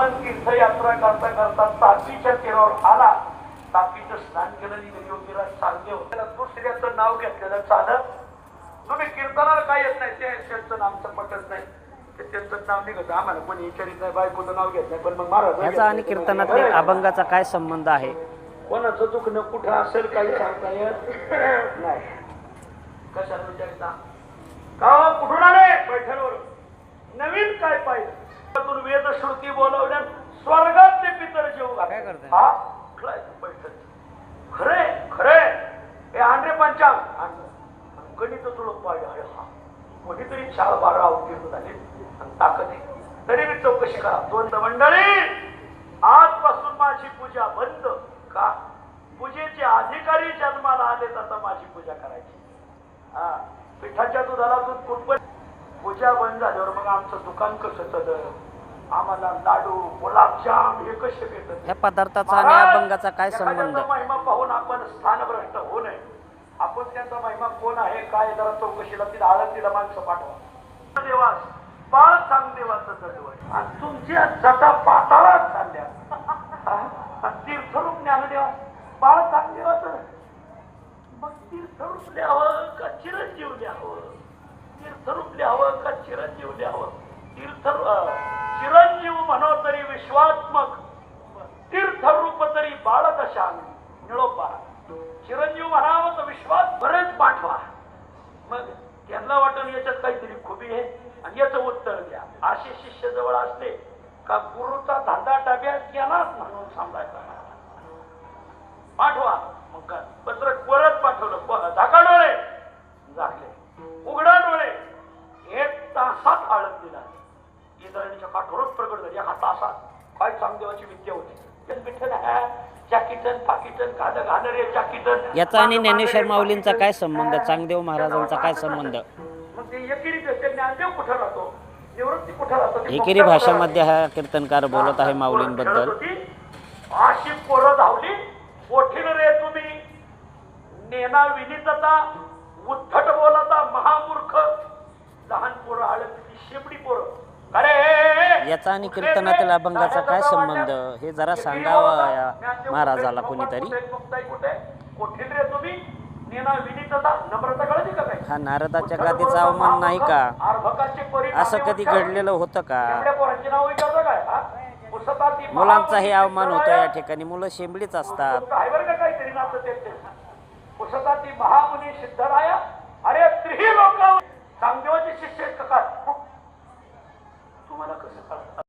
गजानन तीर्थयात्रा करता करता तापीच्या तीरावर आला. तापीचं स्नान केलं आणि योगीराज चांगदेव त्याला दुसऱ्याचं नाव घेतलेलं चालत. तुम्ही कीर्तनाला काय येत नाही ते त्यांचं नामचं पटत नाही ते त्यांचं नाव निघत आम्हाला कोणी विचारित नाही बायकोचं नाव घेत नाही. पण मग महाराज याचा आणि कीर्तनातील अभंगाचा काय संबंध आहे? कोणाचं दुखणं कुठं असेल काही सांगता येत नाही. कशाला विचारता का कुठून आले पैठणवर नवीन काय पाहिजे वेद श्रुती बोलवण्यात स्वर्गातले पितर जेव काय करताय? हा पैठण खरे खरे हे आंध्रे पंचांग गणित तुळक पाहिजे. हा कोणीतरी 4-12 अवतीर्ण झाले आणि ताकद आहे तरी मी चौकशी करा. दोन मंडळी आजपासून माझी पूजा बंद का पूजेचे अधिकारी जन्माला आले आता माझी पूजा करायची. हा पिठाच्या दुधाला दूध कुठपण पूजा बंद झाल्यावर मग आमचं दुकान कसं चाललं? आम्हाला लाडू गुलाबजाम हे कसे भेटत? या पदार्थाचा आणि अभंगाचा काय संबंध? महिमा पाहून आपण स्थानभ्रष्ट होऊ नये. आपण त्यांचा महिमा कोण आहे काय जरा चौकशीला तिला आळंदीला माणसं पाठवा. देवास बाळ चांगदेवाचं जगवय आणि तुमच्या जटा पाताळात चालल्या. तीर्थरूप ज्ञानदेवा बाळ चांगदेवाचं मग तीर्थरूप लिहावं का चिरंजीव लिहावं? तीर्थरूप लिहावं का चिरंजीव लिहावं? चिरंजीव म्हणो तरी विश्वात्मक तीर्थरूप तरी बाळदशांग निळोपा. चिरंजीव म्हणावं तर विश्वास बरेच पाठवा. मग त्यांना वाटून याच्यात काहीतरी खुबी आहे आणि याचं उत्तर द्या. असे शिष्य जवळ असले का गुरुचा धंदा टाब्यात गेलाच म्हणून सांगायचा पाठवा. मग पत्र परत पाठवलं. झाका डोळे झाकले उघडा डोळे 1 तासात आळंदीला इंद्रायणीच्या काठोरच प्रकट झाली. 1 तासात काय चांगदेवाची विद्या होती. याचा आणि ज्ञानेश्वर माऊलींचा काय संबंध? चांगदेव महाराजांचा काय संबंध? एकेरी भाषामध्ये हा कीर्तनकार बोलत आहे माऊलींबद्दल. अशी पोरं धावली मोठील रे तुम्ही नेना विनीतता उद्धट बोलता महामूर्ख लहान पोरं आळंदीची शेपडी पोरं. अरे याचा आणि कीर्तनातील अभंगाचा काय संबंध हे जरा सांगावं या महाराजाला कोणीतरी. हा नारदाच्या गादीचा अवमान नाही का? असं कधी घडलेलं होतं का? मुलांचा हे अवमान होतो या ठिकाणी. मुलं शेंबडीच असतात. महामुनी सिद्धराया अरे त्रिही लोक चांगदेवाचे शिष्य तुम्हाला कसं कळतं?